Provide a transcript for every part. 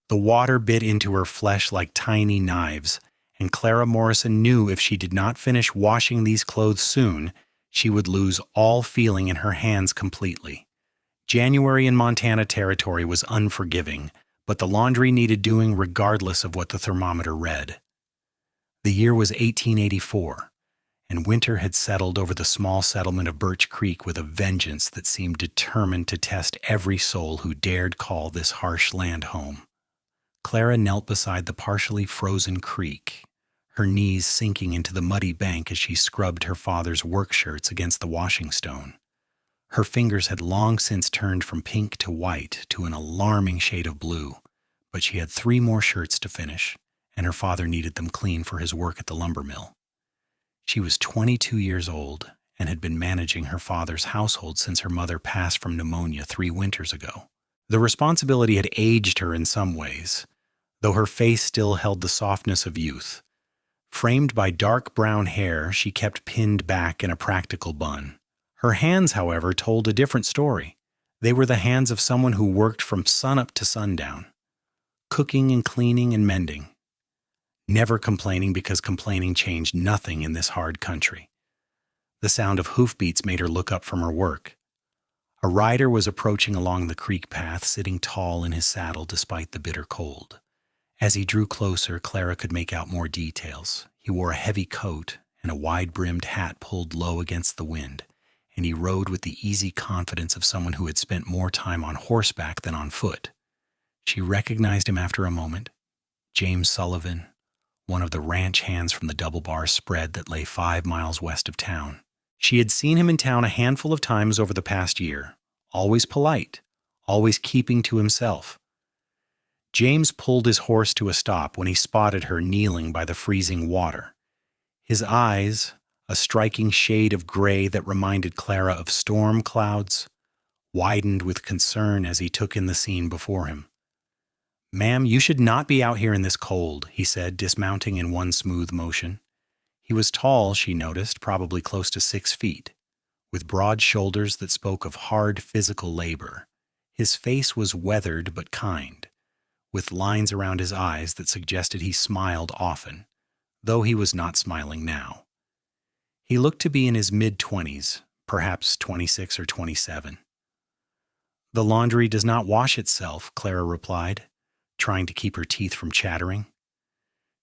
The water bit into her flesh like tiny knives, and Clara Morrison knew if she did not finish washing these clothes soon, she would lose all feeling in her hands completely. January in Montana Territory was unforgiving, but the laundry needed doing regardless of what the thermometer read. The year was 1884, and winter had settled over the small settlement of Birch Creek with a vengeance that seemed determined to test every soul who dared call this harsh land home. Clara knelt beside the partially frozen creek, her knees sinking into the muddy bank as she scrubbed her father's work shirts against the washing stone. Her fingers had long since turned from pink to white to an alarming shade of blue, but she had 3 more shirts to finish, and her father needed them clean for his work at the lumber mill. She was 22 years old and had been managing her father's household since her mother passed from pneumonia 3 winters ago. The responsibility had aged her in some ways, though her face still held the softness of youth. Framed by dark brown hair, she kept pinned back in a practical bun. Her hands, however, told a different story. They were the hands of someone who worked from sunup to sundown, cooking and cleaning and mending, never complaining because complaining changed nothing in this hard country. The sound of hoofbeats made her look up from her work. A rider was approaching along the creek path, sitting tall in his saddle despite the bitter cold. As he drew closer, Clara could make out more details. He wore a heavy coat and a wide-brimmed hat pulled low against the wind, and he rode with the easy confidence of someone who had spent more time on horseback than on foot. She recognized him after a moment. James Sullivan, one of the ranch hands from the double-bar spread that lay 5 miles west of town. She had seen him in town a handful of times over the past year, always polite, always keeping to himself. James pulled his horse to a stop when he spotted her kneeling by the freezing water. His eyes, a striking shade of gray that reminded Clara of storm clouds, widened with concern as he took in the scene before him. "Ma'am, you should not be out here in this cold," he said, dismounting in one smooth motion. He was tall, she noticed, probably close to 6 feet, with broad shoulders that spoke of hard physical labor. His face was weathered but kind, with lines around his eyes that suggested he smiled often, though he was not smiling now. He looked to be in his mid-20s, perhaps 26 or 27. "The laundry does not wash itself," Clara replied, trying to keep her teeth from chattering.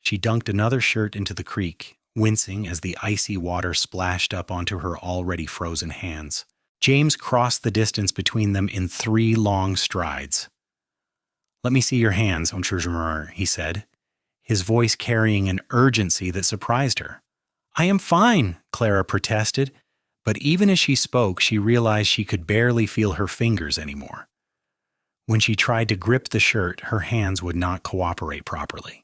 She dunked another shirt into the creek, wincing as the icy water splashed up onto her already frozen hands. James crossed the distance between them in 3 long strides. "Let me see your hands, Entrepreneur," he said, his voice carrying an urgency that surprised her. "I am fine," Clara protested, but even as she spoke, she realized she could barely feel her fingers anymore. When she tried to grip the shirt, her hands would not cooperate properly.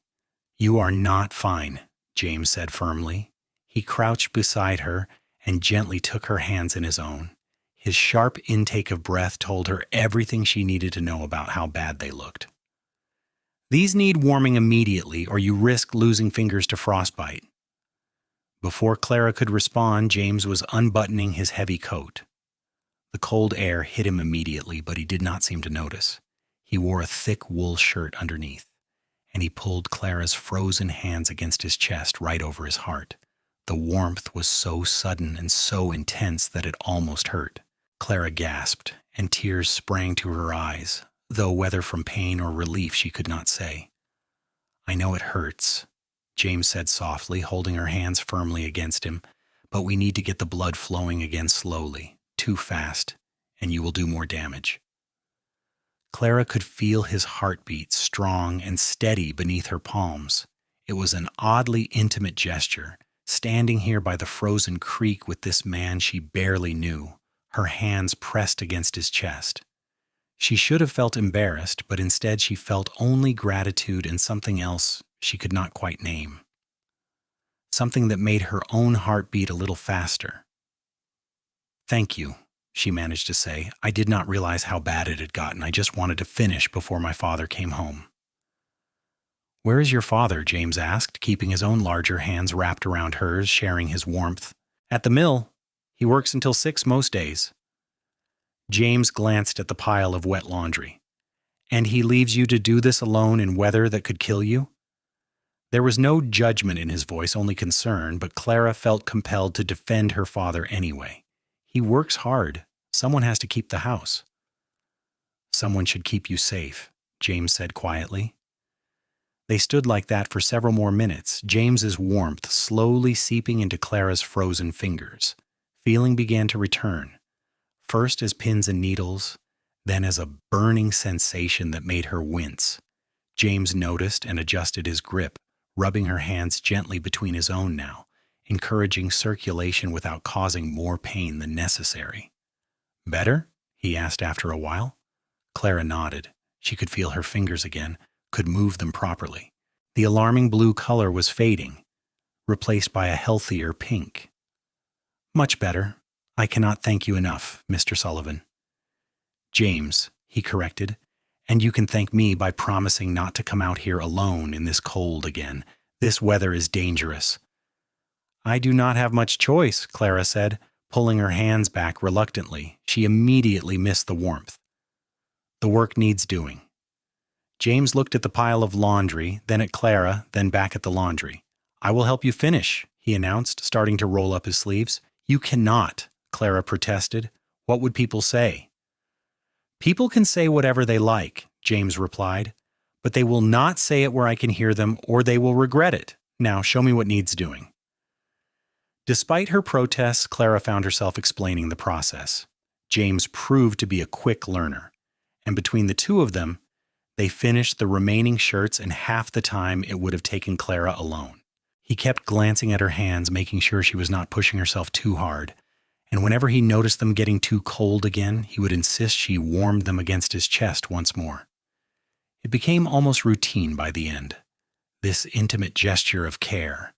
"You are not fine," James said firmly. He crouched beside her and gently took her hands in his own. His sharp intake of breath told her everything she needed to know about how bad they looked. "These need warming immediately, or you risk losing fingers to frostbite." Before Clara could respond, James was unbuttoning his heavy coat. The cold air hit him immediately, but he did not seem to notice. He wore a thick wool shirt underneath, and he pulled Clara's frozen hands against his chest right over his heart. The warmth was so sudden and so intense that it almost hurt. Clara gasped, and tears sprang to her eyes, though whether from pain or relief she could not say. "I know it hurts," James said softly, holding her hands firmly against him, "but we need to get the blood flowing again slowly. Too fast, and you will do more damage." Clara could feel his heartbeat, strong and steady beneath her palms. It was an oddly intimate gesture, standing here by the frozen creek with this man she barely knew, her hands pressed against his chest. She should have felt embarrassed, but instead she felt only gratitude and something else she could not quite name. Something that made her own heart beat a little faster. "Thank you," she managed to say. "I did not realize how bad it had gotten. I just wanted to finish before my father came home." "Where is your father?" James asked, keeping his own larger hands wrapped around hers, sharing his warmth. "At the mill. He works until 6 most days." James glanced at the pile of wet laundry. And he leaves you to do this alone in weather that could kill you? There was no judgment in his voice, only concern, but Clara felt compelled to defend her father anyway. He works hard. Someone has to keep the house. Someone should keep you safe, James said quietly. They stood like that for several more minutes, James's warmth slowly seeping into Clara's frozen fingers. Feeling began to return, first as pins and needles, then as a burning sensation that made her wince. James noticed and adjusted his grip, rubbing her hands gently between his own now, encouraging circulation without causing more pain than necessary. "Better?" he asked after a while. Clara nodded. She could feel her fingers again, could move them properly. The alarming blue color was fading, replaced by a healthier pink. "Much better. I cannot thank you enough, Mr. Sullivan." "James," he corrected, "and you can thank me by promising not to come out here alone in this cold again. This weather is dangerous." "I do not have much choice," Clara said, pulling her hands back reluctantly. She immediately missed the warmth. "The work needs doing." James looked at the pile of laundry, then at Clara, then back at the laundry. "I will help you finish," he announced, starting to roll up his sleeves. "You cannot," Clara protested. "What would people say?" "People can say whatever they like," James replied, "but they will not say it where I can hear them, or they will regret it. Now, show me what needs doing." Despite her protests, Clara found herself explaining the process. James proved to be a quick learner, and between the two of them, they finished the remaining shirts in half the time it would have taken Clara alone. He kept glancing at her hands, making sure she was not pushing herself too hard, and whenever he noticed them getting too cold again, he would insist she warmed them against his chest once more. It became almost routine by the end, this intimate gesture of care,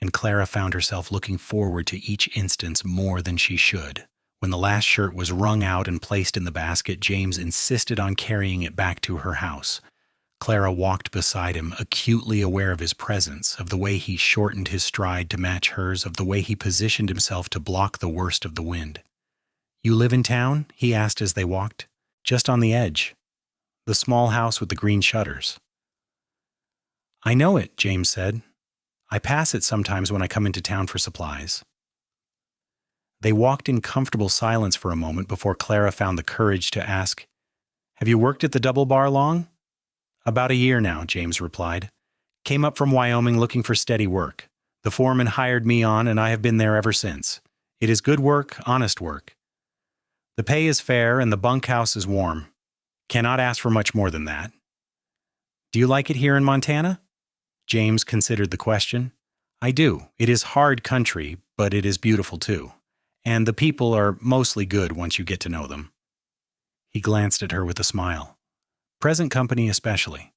and Clara found herself looking forward to each instance more than she should. When the last shirt was wrung out and placed in the basket, James insisted on carrying it back to her house. Clara walked beside him, acutely aware of his presence, of the way he shortened his stride to match hers, of the way he positioned himself to block the worst of the wind. "You live in town?" he asked as they walked. "Just on the edge. The small house with the green shutters." "I know it," James said. "I pass it sometimes when I come into town for supplies." They walked in comfortable silence for a moment before Clara found the courage to ask, "Have you worked at the Double Bar long?" "About a year now," James replied. "Came up from Wyoming looking for steady work. The foreman hired me on, and I have been there ever since. It is good work, honest work. The pay is fair, and the bunkhouse is warm. Cannot ask for much more than that." "Do you like it here in Montana?" James considered the question. "I do. It is hard country, but it is beautiful too. And the people are mostly good once you get to know them." He glanced at her with a smile. "Present company especially."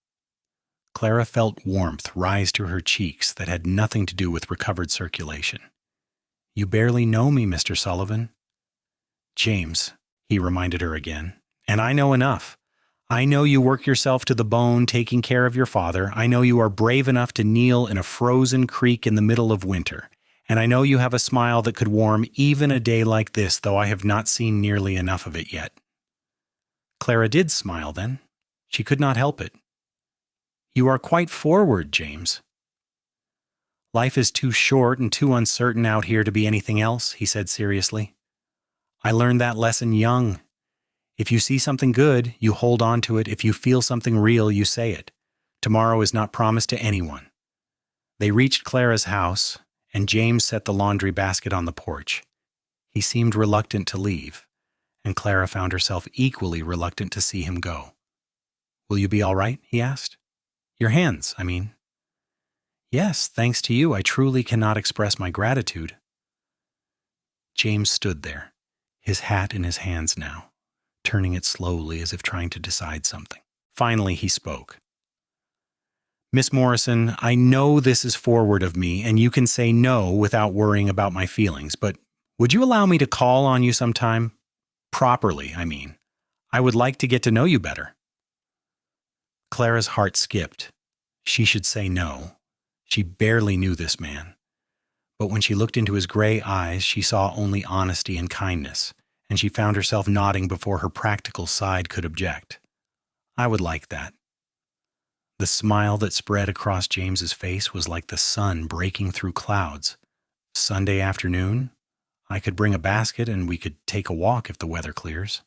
Clara felt warmth rise to her cheeks that had nothing to do with recovered circulation. "You barely know me, Mr. Sullivan." "James," he reminded her again, "and I know enough. I know you work yourself to the bone taking care of your father. I know you are brave enough to kneel in a frozen creek in the middle of winter. And I know you have a smile that could warm even a day like this, though I have not seen nearly enough of it yet." Clara did smile then. She could not help it. "You are quite forward, James." "Life is too short and too uncertain out here to be anything else," he said seriously. "I learned that lesson young. If you see something good, you hold on to it. If you feel something real, you say it. Tomorrow is not promised to anyone." They reached Clara's house, and James set the laundry basket on the porch. He seemed reluctant to leave, and Clara found herself equally reluctant to see him go. "Will you be all right?" he asked. "Your hands, I mean." "Yes, thanks to you, I truly cannot express my gratitude." James stood there, his hat in his hands now, turning it slowly as if trying to decide something. Finally, he spoke. "Miss Morrison, I know this is forward of me, and you can say no without worrying about my feelings, but would you allow me to call on you sometime? Properly, I mean. I would like to get to know you better." Clara's heart skipped. She should say no. She barely knew this man. But when she looked into his gray eyes, she saw only honesty and kindness, and she found herself nodding before her practical side could object. I would like that. The smile that spread across James's face was like the sun breaking through clouds. Sunday afternoon? I could bring a basket and we could take a walk if the weather clears.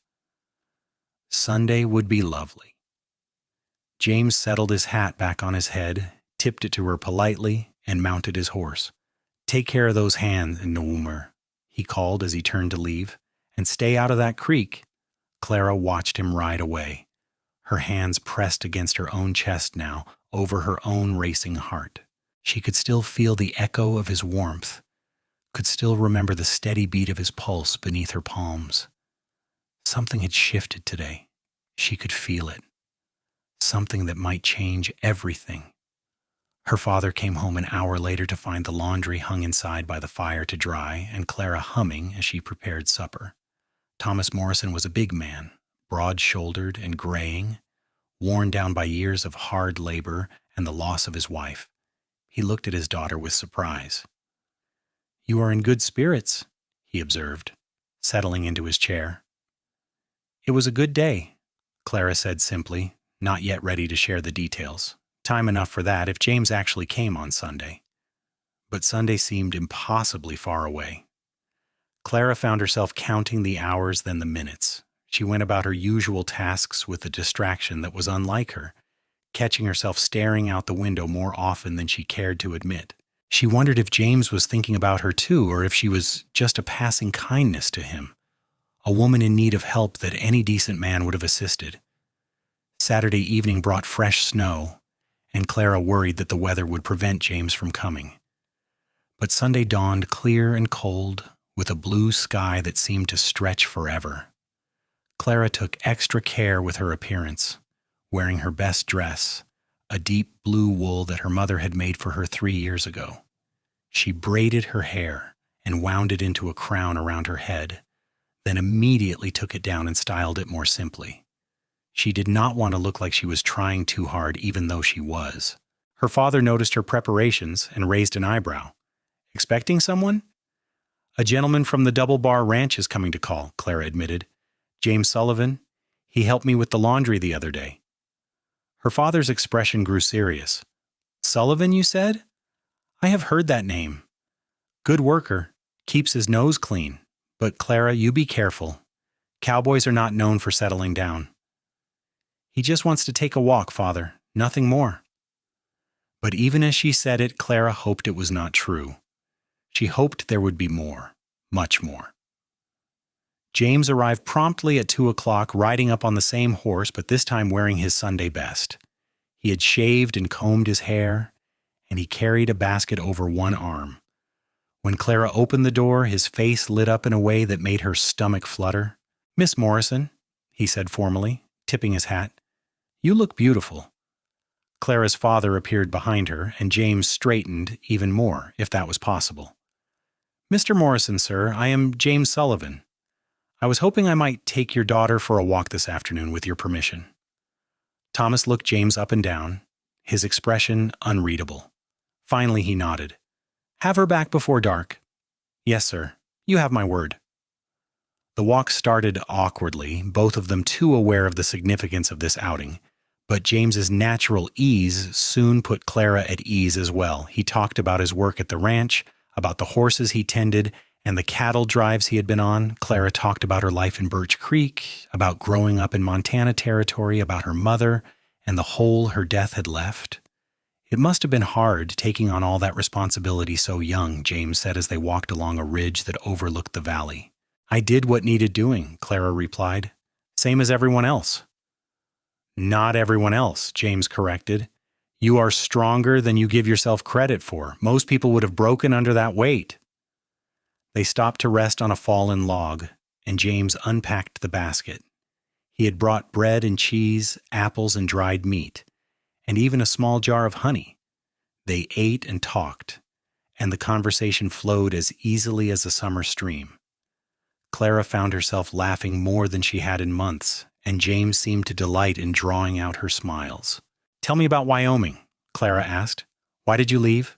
Sunday would be lovely. James settled his hat back on his head, tipped it to her politely, and mounted his horse. "Take care of those hands, Noomer," he called as he turned to leave, "and stay out of that creek." Clara watched him ride away, her hands pressed against her own chest now, over her own racing heart. She could still feel the echo of his warmth, could still remember the steady beat of his pulse beneath her palms. Something had shifted today. She could feel it. Something that might change everything. Her father came home an hour later to find the laundry hung inside by the fire to dry and Clara humming as she prepared supper. Thomas Morrison was a big man, broad-shouldered and graying, worn down by years of hard labor and the loss of his wife. He looked at his daughter with surprise. "You are in good spirits," he observed, settling into his chair. "It was a good day," Clara said simply, not yet ready to share the details. Time enough for that if James actually came on Sunday. But Sunday seemed impossibly far away. Clara found herself counting the hours, then the minutes. She went about her usual tasks with a distraction that was unlike her, catching herself staring out the window more often than she cared to admit. She wondered if James was thinking about her too, or if she was just a passing kindness to him, a woman in need of help that any decent man would have assisted. Saturday evening brought fresh snow, and Clara worried that the weather would prevent James from coming. But Sunday dawned clear and cold, with a blue sky that seemed to stretch forever. Clara took extra care with her appearance, wearing her best dress, a deep blue wool that her mother had made for her 3 years ago. She braided her hair and wound it into a crown around her head, then immediately took it down and styled it more simply. She did not want to look like she was trying too hard, even though she was. Her father noticed her preparations and raised an eyebrow. "Expecting someone?" "A gentleman from the Double Bar Ranch is coming to call," Clara admitted. "James Sullivan. He helped me with the laundry the other day." Her father's expression grew serious. "Sullivan, you said? I have heard that name. Good worker. Keeps his nose clean. But Clara, you be careful. Cowboys are not known for settling down." "He just wants to take a walk, Father. Nothing more." But even as she said it, Clara hoped it was not true. She hoped there would be more, much more. James arrived promptly at 2:00, riding up on the same horse, but this time wearing his Sunday best. He had shaved and combed his hair, and he carried a basket over one arm. When Clara opened the door, his face lit up in a way that made her stomach flutter. "Miss Morrison," he said formally, tipping his hat, "you look beautiful." Clara's father appeared behind her, and James straightened even more, if that was possible. "Mr. Morrison, sir, I am James Sullivan. I was hoping I might take your daughter for a walk this afternoon with your permission." Thomas looked James up and down, his expression unreadable. Finally he nodded. "Have her back before dark." "Yes, sir. You have my word." The walk started awkwardly, both of them too aware of the significance of this outing. But James's natural ease soon put Clara at ease as well. He talked about his work at the ranch, about the horses he tended, and the cattle drives he had been on. Clara talked about her life in Birch Creek, about growing up in Montana territory, about her mother, and the hole her death had left. "It must have been hard taking on all that responsibility so young," James said as they walked along a ridge that overlooked the valley. "I did what needed doing," Clara replied. "Same as everyone else." "Not everyone else," James corrected. "You are stronger than you give yourself credit for. Most people would have broken under that weight." They stopped to rest on a fallen log, and James unpacked the basket. He had brought bread and cheese, apples and dried meat, and even a small jar of honey. They ate and talked, and the conversation flowed as easily as a summer stream. Clara found herself laughing more than she had in months, and James seemed to delight in drawing out her smiles. "Tell me about Wyoming," Clara asked. "Why did you leave?"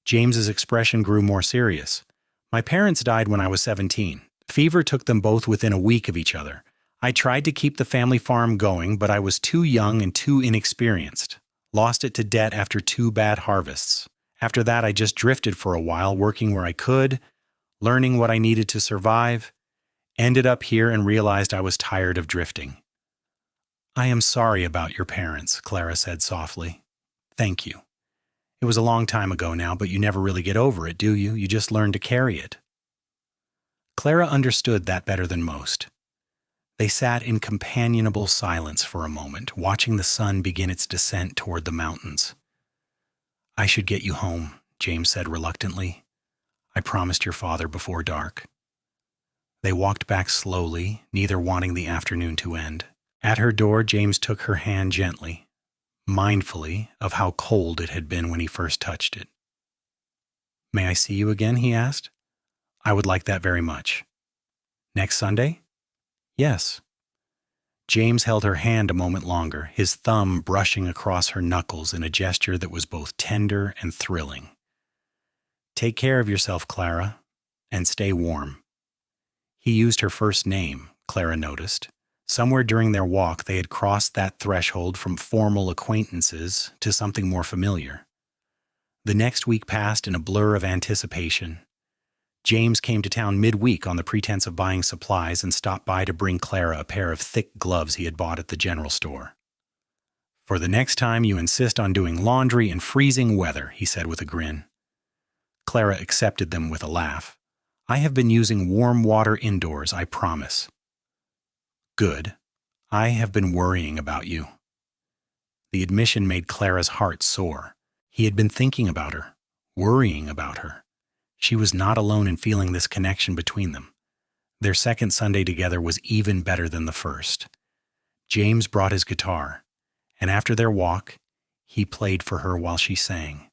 James's expression grew more serious. "My parents died when I was 17. Fever took them both within a week of each other. I tried to keep the family farm going, but I was too young and too inexperienced. Lost it to debt after 2 bad harvests. After that, I just drifted for a while, working where I could, learning what I needed to survive. Ended up here and realized I was tired of drifting. I am sorry about your parents, Clara said softly. Thank you. It was a long time ago now, but you never really get over it, do you? You just learn to carry it. Clara understood that better than most. They sat in companionable silence for a moment, watching the sun begin its descent toward the mountains. I should get you home, James said reluctantly. I promised your father before dark. They walked back slowly, neither wanting the afternoon to end. At her door, James took her hand gently, mindfully of how cold it had been when he first touched it. May I see you again? He asked. I would like that very much. Next Sunday? Yes. James held her hand a moment longer, his thumb brushing across her knuckles in a gesture that was both tender and thrilling. Take care of yourself, Clara, and stay warm. He used her first name, Clara noticed. Somewhere during their walk, they had crossed that threshold from formal acquaintances to something more familiar. The next week passed in a blur of anticipation. James came to town midweek on the pretense of buying supplies and stopped by to bring Clara a pair of thick gloves he had bought at the general store. For the next time you insist on doing laundry in freezing weather, he said with a grin. Clara accepted them with a laugh. I have been using warm water indoors, I promise. Good. I have been worrying about you. The admission made Clara's heart soar. He had been thinking about her, worrying about her. She was not alone in feeling this connection between them. Their second Sunday together was even better than the first. James brought his guitar, and after their walk, he played for her while she sang.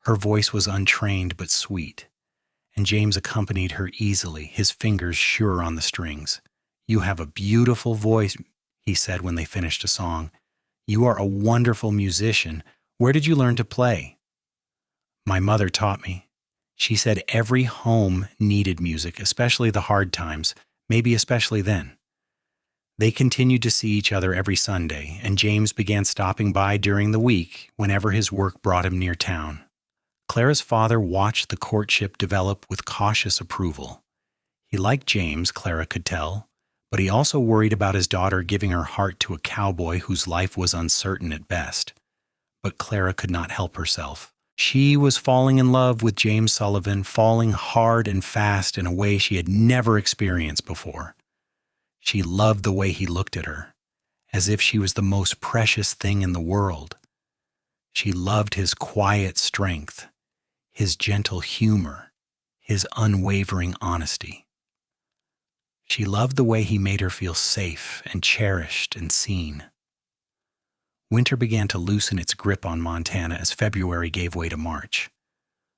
Her voice was untrained but sweet, and James accompanied her easily, his fingers sure on the strings. You have a beautiful voice, he said when they finished a song. You are a wonderful musician. Where did you learn to play? My mother taught me. She said every home needed music, especially the hard times, maybe especially then. They continued to see each other every Sunday, and James began stopping by during the week whenever his work brought him near town. Clara's father watched the courtship develop with cautious approval. He liked James, Clara could tell, but he also worried about his daughter giving her heart to a cowboy whose life was uncertain at best. But Clara could not help herself. She was falling in love with James Sullivan, falling hard and fast in a way she had never experienced before. She loved the way he looked at her, as if she was the most precious thing in the world. She loved his quiet strength, his gentle humor, his unwavering honesty. She loved the way he made her feel safe and cherished and seen. Winter began to loosen its grip on Montana as February gave way to March.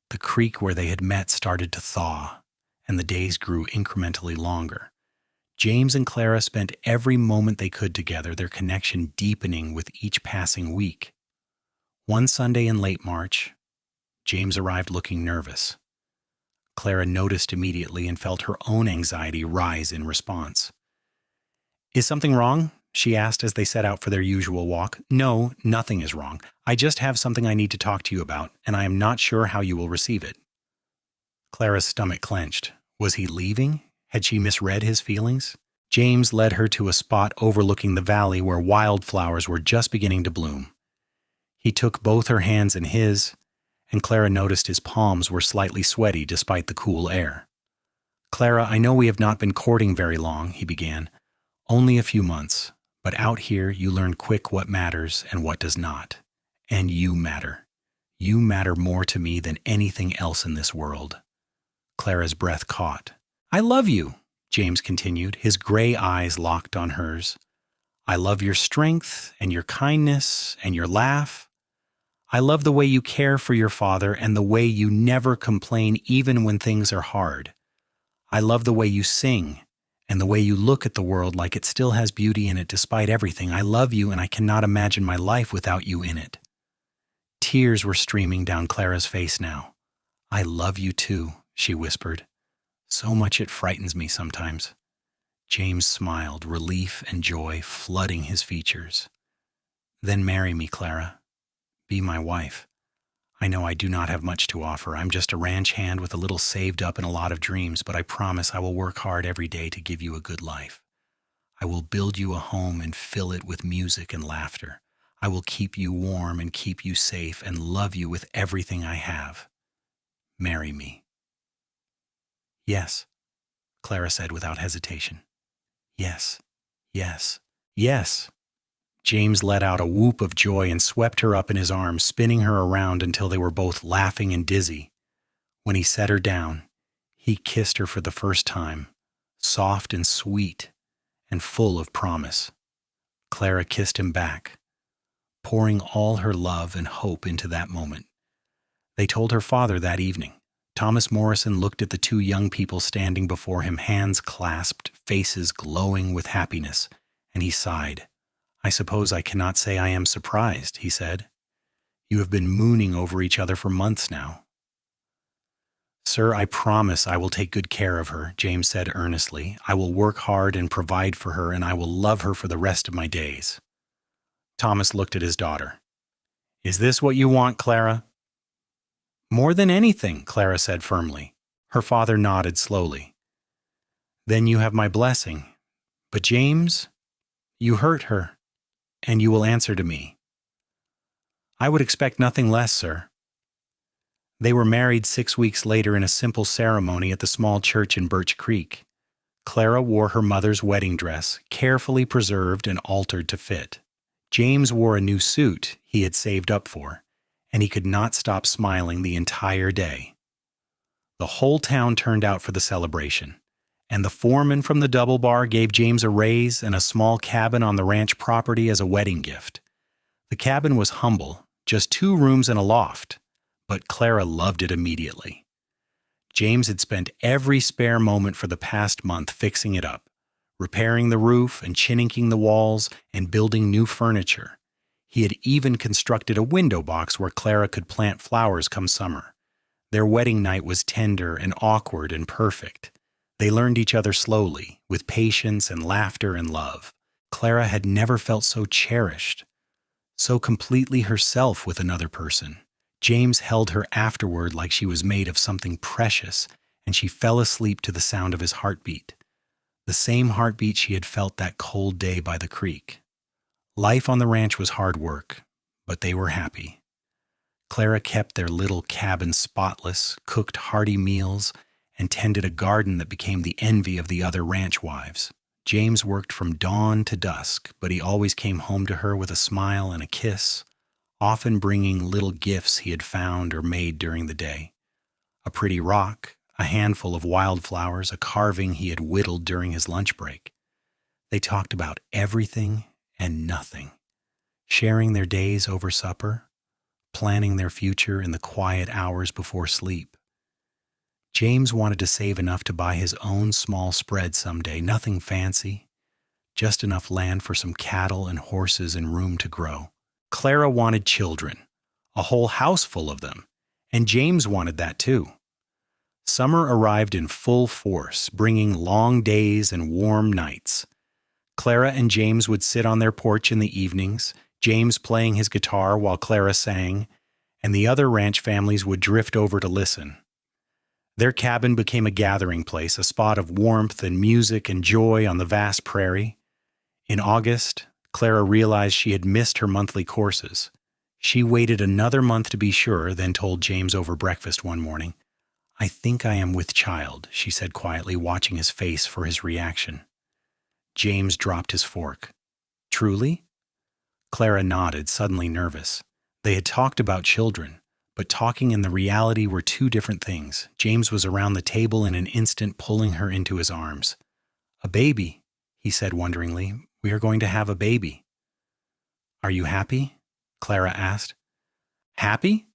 The creek where they had met started to thaw, and the days grew incrementally longer. James and Clara spent every moment they could together, their connection deepening with each passing week. One Sunday in late March, James arrived looking nervous. Clara noticed immediately and felt her own anxiety rise in response. Is something wrong? She asked as they set out for their usual walk. No, nothing is wrong. I just have something I need to talk to you about, and I am not sure how you will receive it. Clara's stomach clenched. Was he leaving? Had she misread his feelings? James led her to a spot overlooking the valley where wildflowers were just beginning to bloom. He took both her hands in his, and Clara noticed his palms were slightly sweaty despite the cool air. Clara, I know we have not been courting very long, he began. Only a few months. But out here, you learn quick what matters and what does not. And you matter. You matter more to me than anything else in this world. Clara's breath caught. I love you, James continued, his gray eyes locked on hers. I love your strength and your kindness and your laugh. I love the way you care for your father and the way you never complain even when things are hard. I love the way you sing and the way you look at the world like it still has beauty in it despite everything. I love you, and I cannot imagine my life without you in it. Tears were streaming down Clara's face now. I love you too, she whispered. So much it frightens me sometimes. James smiled, relief and joy flooding his features. Then marry me, Clara. Be my wife. I know I do not have much to offer. I'm just a ranch hand with a little saved up and a lot of dreams, but I promise I will work hard every day to give you a good life. I will build you a home and fill it with music and laughter. I will keep you warm and keep you safe and love you with everything I have. Marry me. Yes, Clara said without hesitation. Yes, yes, yes. James let out a whoop of joy and swept her up in his arms, spinning her around until they were both laughing and dizzy. When he set her down, he kissed her for the first time, soft and sweet and full of promise. Clara kissed him back, pouring all her love and hope into that moment. They told her father that evening. Thomas Morrison looked at the two young people standing before him, hands clasped, faces glowing with happiness, and he sighed. I suppose I cannot say I am surprised, he said. You have been mooning over each other for months now. Sir, I promise I will take good care of her, James said earnestly. I will work hard and provide for her, and I will love her for the rest of my days. Thomas looked at his daughter. Is this what you want, Clara? More than anything, Clara said firmly. Her father nodded slowly. Then you have my blessing. But James, you hurt her, and you will answer to me. I would expect nothing less, sir. They were married 6 weeks later in a simple ceremony at the small church in Birch Creek. Clara wore her mother's wedding dress, carefully preserved and altered to fit. James wore a new suit he had saved up for, and he could not stop smiling the entire day. The whole town turned out for the celebration, and the foreman from the Double Bar gave James a raise and a small cabin on the ranch property as a wedding gift. The cabin was humble, just 2 rooms and a loft, but Clara loved it immediately. James had spent every spare moment for the past month fixing it up, repairing the roof and chinking the walls and building new furniture. He had even constructed a window box where Clara could plant flowers come summer. Their wedding night was tender and awkward and perfect. They learned each other slowly, with patience and laughter and love. Clara had never felt so cherished, so completely herself with another person. James held her afterward like she was made of something precious, and she fell asleep to the sound of his heartbeat, the same heartbeat she had felt that cold day by the creek. Life on the ranch was hard work, but they were happy. Clara kept their little cabin spotless, cooked hearty meals, and tended a garden that became the envy of the other ranch wives. James worked from dawn to dusk, but he always came home to her with a smile and a kiss, often bringing little gifts he had found or made during the day. A pretty rock, a handful of wildflowers, a carving he had whittled during his lunch break. They talked about everything and nothing, sharing their days over supper, planning their future in the quiet hours before sleep. James wanted to save enough to buy his own small spread someday, nothing fancy, just enough land for some cattle and horses and room to grow. Clara wanted children, a whole house full of them, and James wanted that too. Summer arrived in full force, bringing long days and warm nights. Clara and James would sit on their porch in the evenings, James playing his guitar while Clara sang, and the other ranch families would drift over to listen. Their cabin became a gathering place, a spot of warmth and music and joy on the vast prairie. In August, Clara realized she had missed her monthly courses. She waited another month to be sure, then told James over breakfast one morning. I think I am with child, she said quietly, watching his face for his reaction. James dropped his fork. Truly? Clara nodded, suddenly nervous. They had talked about children, but talking and the reality were 2 different things. James was around the table in an instant, pulling her into his arms. A baby, he said wonderingly. We are going to have a baby. Are you happy? Clara asked. Happy?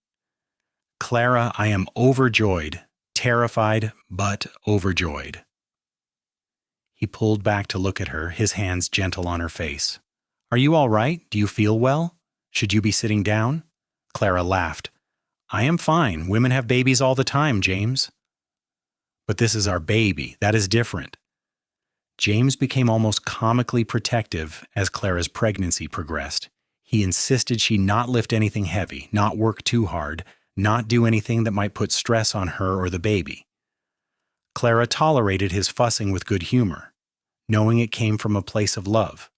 Clara, I am overjoyed, terrified, but overjoyed. He pulled back to look at her, his hands gentle on her face. Are you all right? Do you feel well? Should you be sitting down? Clara laughed. I am fine. Women have babies all the time, James. But this is our baby. That is different. James became almost comically protective as Clara's pregnancy progressed. He insisted she not lift anything heavy, not work too hard, not do anything that might put stress on her or the baby. Clara tolerated his fussing with good humor, knowing it came from a place of love.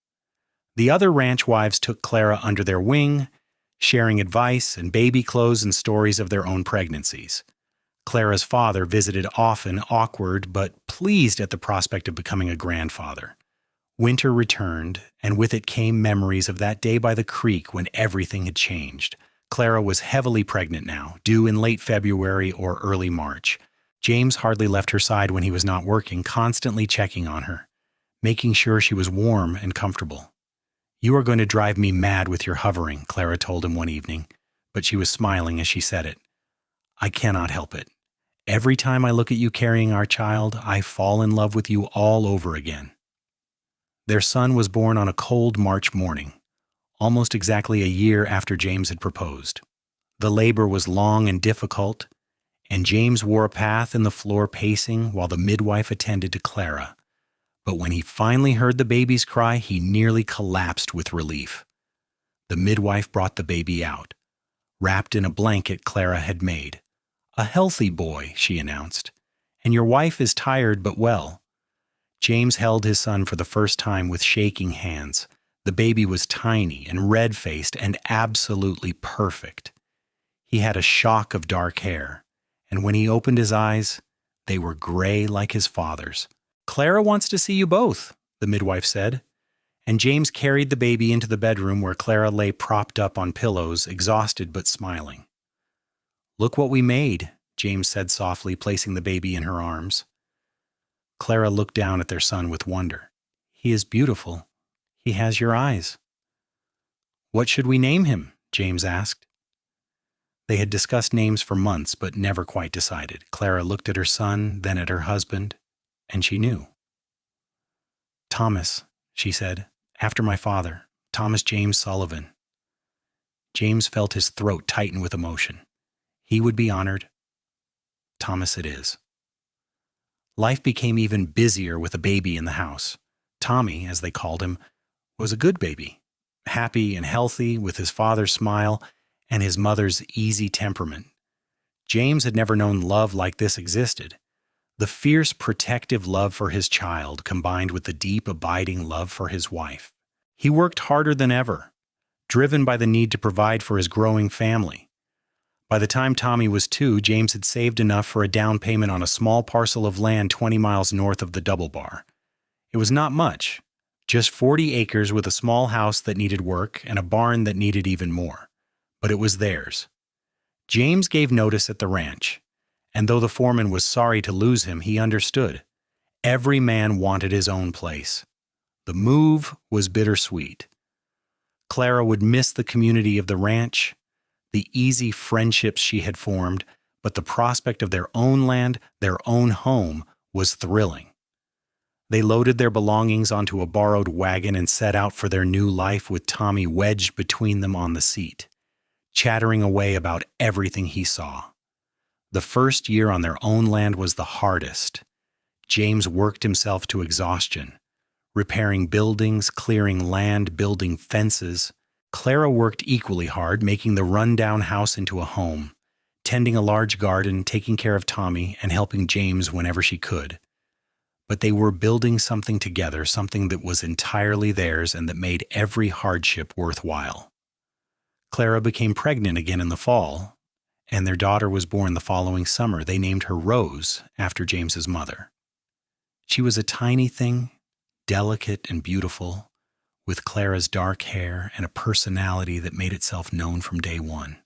The other ranch wives took Clara under their wing, sharing advice and baby clothes and stories of their own pregnancies. Clara's father visited often, awkward but pleased at the prospect of becoming a grandfather. Winter returned, and with it came memories of that day by the creek when everything had changed. Clara was heavily pregnant now, due in late February or early March. James hardly left her side when he was not working, constantly checking on her, making sure she was warm and comfortable. "You are going to drive me mad with your hovering," Clara told him one evening, but she was smiling as she said it. "I cannot help it. Every time I look at you carrying our child, I fall in love with you all over again." Their son was born on a cold March morning, almost exactly a year after James had proposed. The labor was long and difficult, and James wore a path in the floor pacing while the midwife attended to Clara. But when he finally heard the baby's cry, he nearly collapsed with relief. The midwife brought the baby out, wrapped in a blanket Clara had made. "A healthy boy," she announced, "and your wife is tired but well." James held his son for the first time with shaking hands. The baby was tiny and red-faced and absolutely perfect. He had a shock of dark hair, and when he opened his eyes, they were gray like his father's. "Clara wants to see you both," the midwife said, and James carried the baby into the bedroom where Clara lay propped up on pillows, exhausted but smiling. "Look what we made," James said softly, placing the baby in her arms. Clara looked down at their son with wonder. "He is beautiful. He has your eyes." "What should we name him?" James asked. They had discussed names for months, but never quite decided. Clara looked at her son, then at her husband, and she knew. "Thomas," she said, "after my father, Thomas James Sullivan." James felt his throat tighten with emotion. He would be honored. Thomas it is. Life became even busier with a baby in the house. Tommy, as they called him, was a good baby, happy and healthy with his father's smile and his mother's easy temperament. James had never known love like this existed. The fierce, protective love for his child combined with the deep, abiding love for his wife. He worked harder than ever, driven by the need to provide for his growing family. By the time Tommy was 2, James had saved enough for a down payment on a small parcel of land 20 miles north of the Double Bar. It was not much, just 40 acres with a small house that needed work and a barn that needed even more. But it was theirs. James gave notice at the ranch, and though the foreman was sorry to lose him, he understood. Every man wanted his own place. The move was bittersweet. Clara would miss the community of the ranch, the easy friendships she had formed, but the prospect of their own land, their own home, was thrilling. They loaded their belongings onto a borrowed wagon and set out for their new life with Tommy wedged between them on the seat, chattering away about everything he saw. The first year on their own land was the hardest. James worked himself to exhaustion, repairing buildings, clearing land, building fences. Clara worked equally hard, making the run-down house into a home, tending a large garden, taking care of Tommy, and helping James whenever she could. But they were building something together, something that was entirely theirs and that made every hardship worthwhile. Clara became pregnant again in the fall, and their daughter was born the following summer. They named her Rose after James's mother. She was a tiny thing, delicate and beautiful, with Clara's dark hair and a personality that made itself known from day one.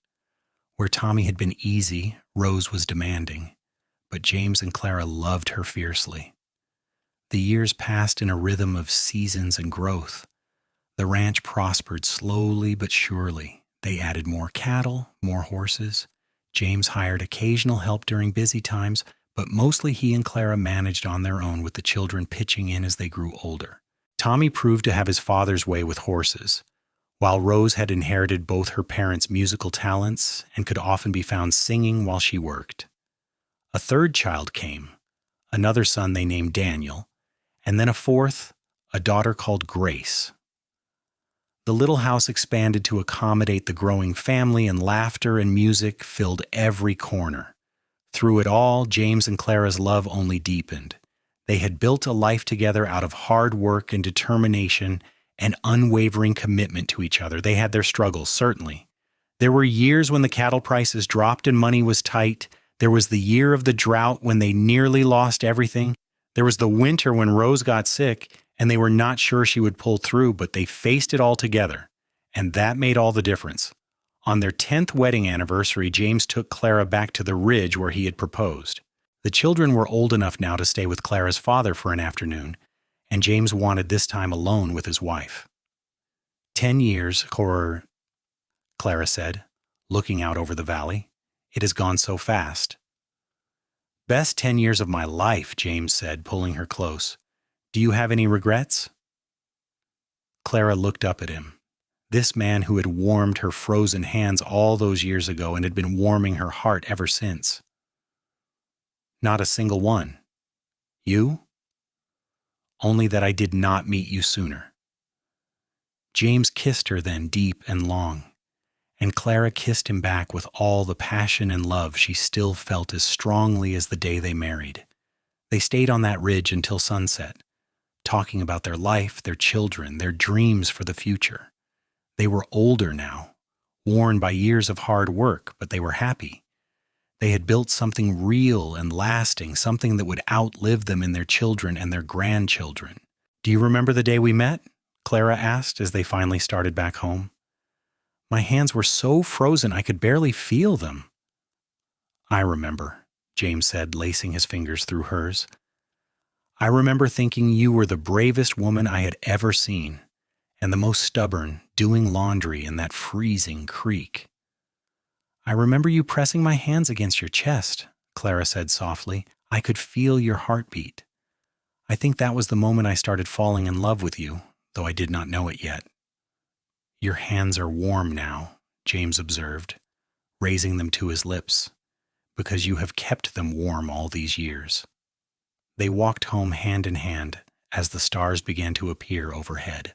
Where Tommy had been easy, Rose was demanding, but James and Clara loved her fiercely. The years passed in a rhythm of seasons and growth. The ranch prospered slowly but surely. They added more cattle, more horses. James hired occasional help during busy times, but mostly he and Clara managed on their own, with the children pitching in as they grew older. Tommy proved to have his father's way with horses, while Rose had inherited both her parents' musical talents and could often be found singing while she worked. A third child came, another son they named Daniel, and then a fourth, a daughter called Grace. The little house expanded to accommodate the growing family, and laughter and music filled every corner. Through it all, James and Clara's love only deepened. They had built a life together out of hard work and determination and unwavering commitment to each other. They had their struggles, certainly. There were years when the cattle prices dropped and money was tight. There was the year of the drought when they nearly lost everything. There was the winter when Rose got sick and they were not sure she would pull through, but they faced it all together, and that made all the difference. On their 10th wedding anniversary, James took Clara back to the ridge where he had proposed. The children were old enough now to stay with Clara's father for an afternoon, and James wanted this time alone with his wife. 10 years, Clara said, looking out over the valley. It has gone so fast. Best 10 years of my life, James said, pulling her close. Do you have any regrets? Clara looked up at him. This man who had warmed her frozen hands all those years ago and had been warming her heart ever since. Not a single one. You? Only that I did not meet you sooner. James kissed her then deep and long, and Clara kissed him back with all the passion and love she still felt as strongly as the day they married. They stayed on that ridge until sunset, talking about their life, their children, their dreams for the future. They were older now, worn by years of hard work, but they were happy. They had built something real and lasting, something that would outlive them and their children and their grandchildren. Do you remember the day we met? Clara asked as they finally started back home. My hands were so frozen I could barely feel them. I remember, James said, lacing his fingers through hers. I remember thinking you were the bravest woman I had ever seen, and the most stubborn, doing laundry in that freezing creek. I remember you pressing my hands against your chest, Clara said softly. I could feel your heartbeat. I think that was the moment I started falling in love with you, though I did not know it yet. Your hands are warm now, James observed, raising them to his lips, because you have kept them warm all these years. They walked home hand in hand as the stars began to appear overhead.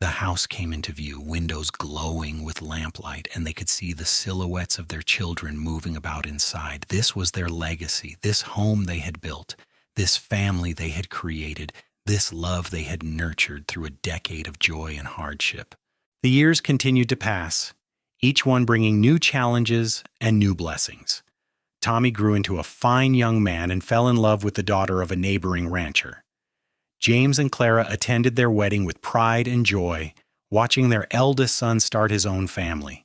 The house came into view, windows glowing with lamplight, and they could see the silhouettes of their children moving about inside. This was their legacy, this home they had built, this family they had created, this love they had nurtured through a decade of joy and hardship. The years continued to pass, each one bringing new challenges and new blessings. Tommy grew into a fine young man and fell in love with the daughter of a neighboring rancher. James and Clara attended their wedding with pride and joy, watching their eldest son start his own family.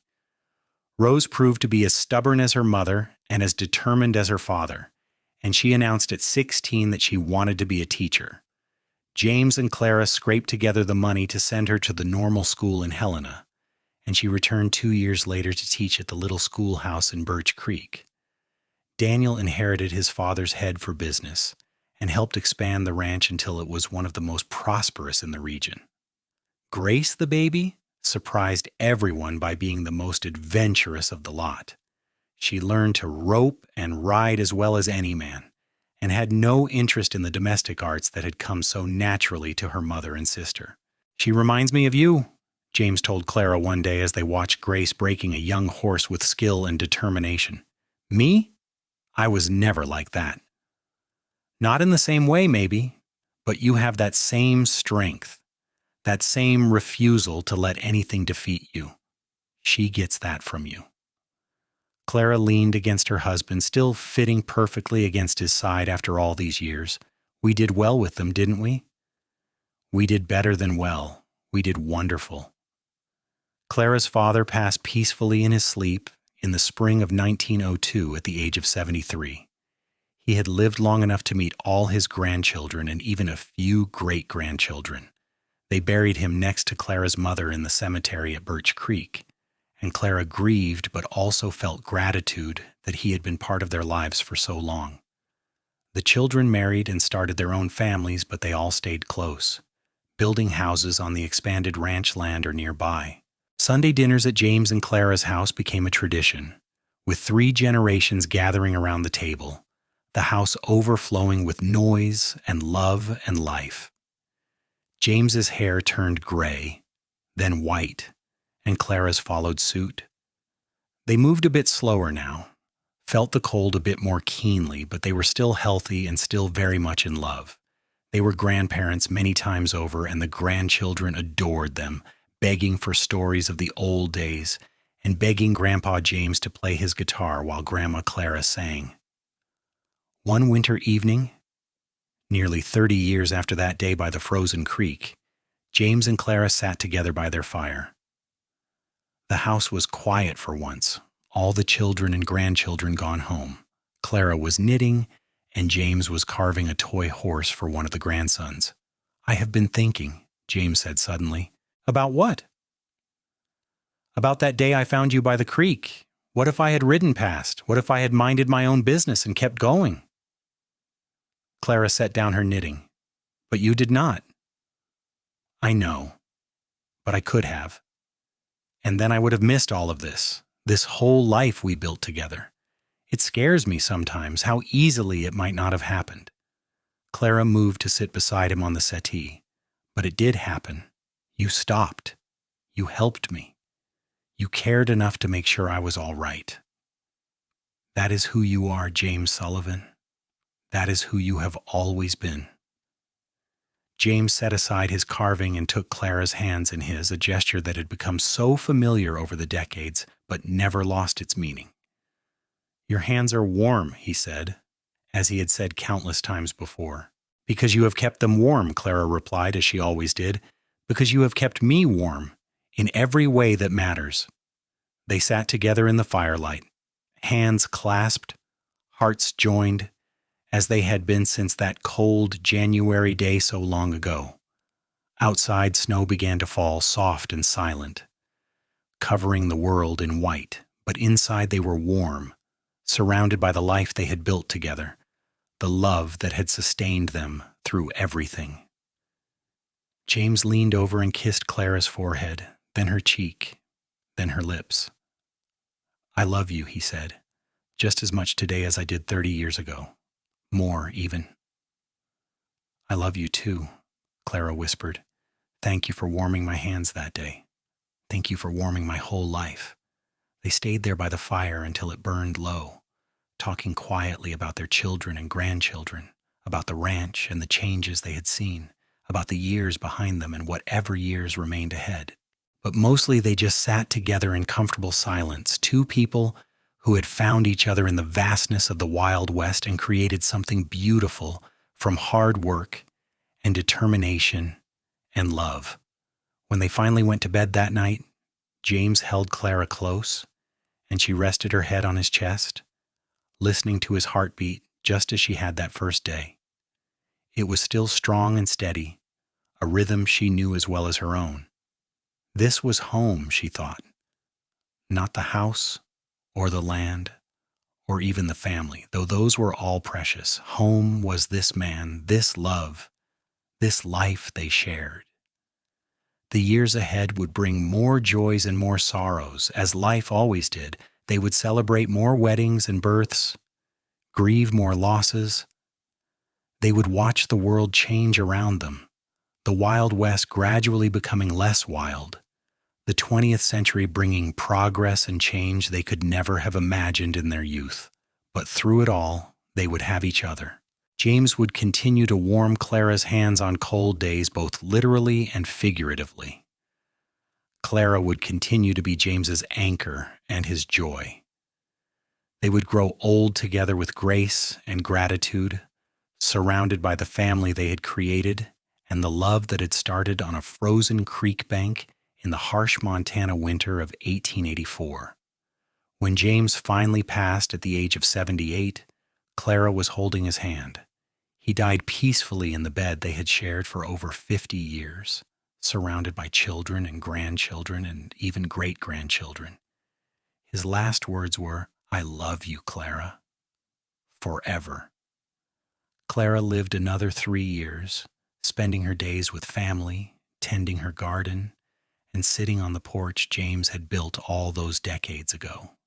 Rose proved to be as stubborn as her mother and as determined as her father, and she announced at 16 that she wanted to be a teacher. James and Clara scraped together the money to send her to the normal school in Helena, and she returned 2 years later to teach at the little schoolhouse in Birch Creek. Daniel inherited his father's head for business and helped expand the ranch until it was one of the most prosperous in the region. Grace, the baby, surprised everyone by being the most adventurous of the lot. She learned to rope and ride as well as any man, and had no interest in the domestic arts that had come so naturally to her mother and sister. She reminds me of you, James told Clara one day as they watched Grace breaking a young horse with skill and determination. Me? I was never like that. Not in the same way, maybe, but you have that same strength, that same refusal to let anything defeat you. She gets that from you. Clara leaned against her husband, still fitting perfectly against his side after all these years. We did well with them, didn't we? We did better than well. We did wonderful. Clara's father passed peacefully in his sleep in the spring of 1902 at the age of 73. He had lived long enough to meet all his grandchildren and even a few great-grandchildren. They buried him next to Clara's mother in the cemetery at Birch Creek, and Clara grieved but also felt gratitude that he had been part of their lives for so long. The children married and started their own families, but they all stayed close, building houses on the expanded ranch land or nearby. Sunday dinners at James and Clara's house became a tradition, with 3 generations gathering around the table. the house overflowing with noise and love and life. James's hair turned gray, then white, and Clara's followed suit. They moved a bit slower now, felt the cold a bit more keenly, but they were still healthy and still very much in love. They were grandparents many times over, and the grandchildren adored them, begging for stories of the old days and begging Grandpa James to play his guitar while Grandma Clara sang. One winter evening, nearly 30 years after that day by the frozen creek, James and Clara sat together by their fire. The house was quiet for once, all the children and grandchildren gone home. Clara was knitting, and James was carving a toy horse for one of the grandsons. "I have been thinking," James said suddenly. "About what?" "About that day I found you by the creek. What if I had ridden past? What if I had minded my own business and kept going?" Clara set down her knitting. "But you did not." "I know, but I could have. And then I would have missed all of this whole life we built together. It scares me sometimes how easily it might not have happened." Clara moved to sit beside him on the settee. "But it did happen. You stopped. You helped me. You cared enough to make sure I was all right. That is who you are, James Sullivan. That is who you have always been." James set aside his carving and took Clara's hands in his, a gesture that had become so familiar over the decades, but never lost its meaning. "Your hands are warm," he said, as he had said countless times before. "Because you have kept them warm," Clara replied, as she always did. "Because you have kept me warm, in every way that matters." They sat together in the firelight, hands clasped, hearts joined, as they had been since that cold January day so long ago. Outside, snow began to fall, soft and silent, covering the world in white, but inside they were warm, surrounded by the life they had built together, the love that had sustained them through everything. James leaned over and kissed Clara's forehead, then her cheek, then her lips. "I love you," he said, "just as much today as I did 30 years ago. More, even." "I love you too," Clara whispered. "Thank you for warming my hands that day. Thank you for warming my whole life." They stayed there by the fire until it burned low, talking quietly about their children and grandchildren, about the ranch and the changes they had seen, about the years behind them and whatever years remained ahead. But mostly they just sat together in comfortable silence, two people who had found each other in the vastness of the Wild West and created something beautiful from hard work and determination and love. When they finally went to bed that night, James held Clara close, and she rested her head on his chest, listening to his heartbeat just as she had that first day. It was still strong and steady, a rhythm she knew as well as her own. This was home, she thought. Not the house, or the land, or even the family, though those were all precious. Home was this man, this love, this life they shared. The years ahead would bring more joys and more sorrows, as life always did. They would celebrate more weddings and births, grieve more losses. They would watch the world change around them, the Wild West gradually becoming less wild, the 20th century bringing progress and change they could never have imagined in their youth. But through it all, they would have each other. James would continue to warm Clara's hands on cold days, both literally and figuratively. Clara would continue to be James's anchor and his joy. They would grow old together with grace and gratitude, surrounded by the family they had created and the love that had started on a frozen creek bank in the harsh Montana winter of 1884. When James finally passed at the age of 78, Clara was holding his hand. He died peacefully in the bed they had shared for over 50 years, surrounded by children and grandchildren and even great-grandchildren. His last words were, "I love you, Clara, forever." Clara lived another 3 years, spending her days with family, tending her garden, and sitting on the porch James had built all those decades ago.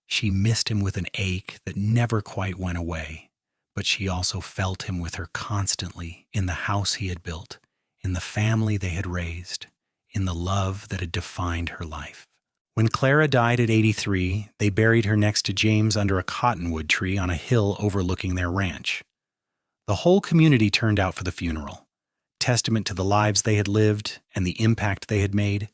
She missed him with an ache that never quite went away, but she also felt him with her constantly in the house he had built, in the family they had raised, in the love that had defined her life. When Clara died at 83, they buried her next to James under a cottonwood tree on a hill overlooking their ranch. The whole community turned out for the funeral, testament to the lives they had lived and the impact they had made.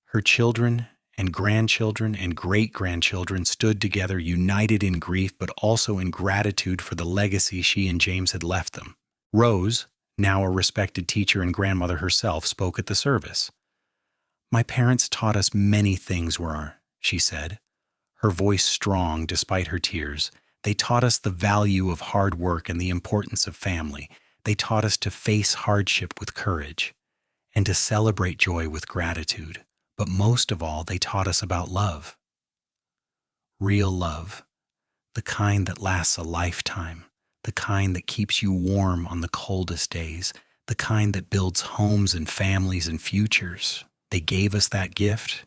Her children and grandchildren and great-grandchildren stood together, united in grief but also in gratitude for the legacy she and James had left them. Rose, now a respected teacher and grandmother herself, spoke at the service. "My parents taught us many things, she said, her voice strong despite her tears. They taught us the value of hard work and the importance of family. They taught us to face hardship with courage and to celebrate joy with gratitude. But most of all, they taught us about love. Real love, the kind that lasts a lifetime, the kind that keeps you warm on the coldest days, the kind that builds homes and families and futures. They gave us that gift,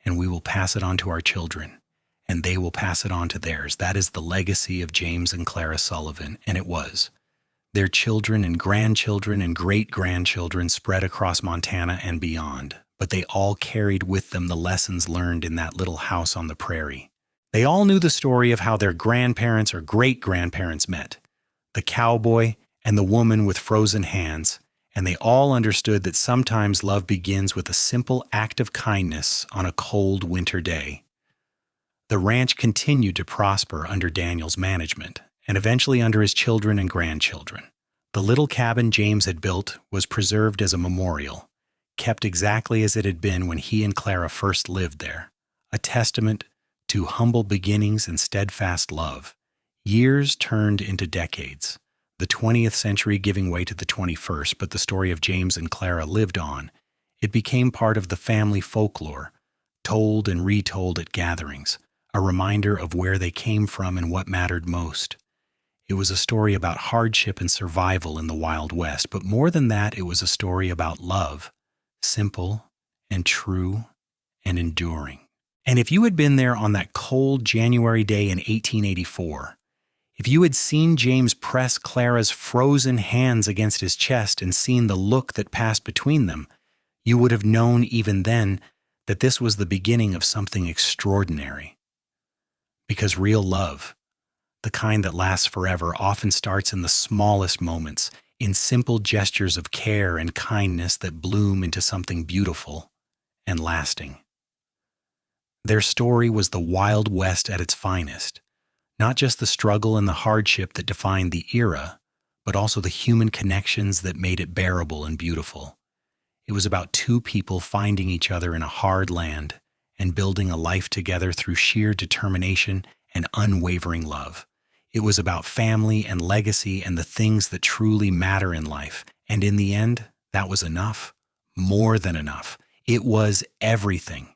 and we will pass it on to our children, and they will pass it on to theirs. That is the legacy of James and Clara Sullivan, and it was. Their children and grandchildren and great-grandchildren spread across Montana and beyond, but they all carried with them the lessons learned in that little house on the prairie. They all knew the story of how their grandparents or great-grandparents met, the cowboy and the woman with frozen hands, and they all understood that sometimes love begins with a simple act of kindness on a cold winter day. The ranch continued to prosper under Daniel's management, and eventually under his children and grandchildren. The little cabin James had built was preserved as a memorial, kept exactly as it had been when he and Clara first lived there, a testament to humble beginnings and steadfast love. Years turned into decades, the 20th century giving way to the 21st, but the story of James and Clara lived on. It became part of the family folklore, told and retold at gatherings, a reminder of where they came from and what mattered most. It was a story about hardship and survival in the Wild West, but more than that, it was a story about love, simple and true and enduring. And if you had been there on that cold January day in 1884, if you had seen James press Clara's frozen hands against his chest and seen the look that passed between them, you would have known even then that this was the beginning of something extraordinary. Because real love, the kind that lasts forever, often starts in the smallest moments, in simple gestures of care and kindness that bloom into something beautiful and lasting. Their story was the Wild West at its finest, not just the struggle and the hardship that defined the era, but also the human connections that made it bearable and beautiful. It was about two people finding each other in a hard land and building a life together through sheer determination and unwavering love. It was about family and legacy and the things that truly matter in life. And in the end, that was enough, more than enough. It was everything.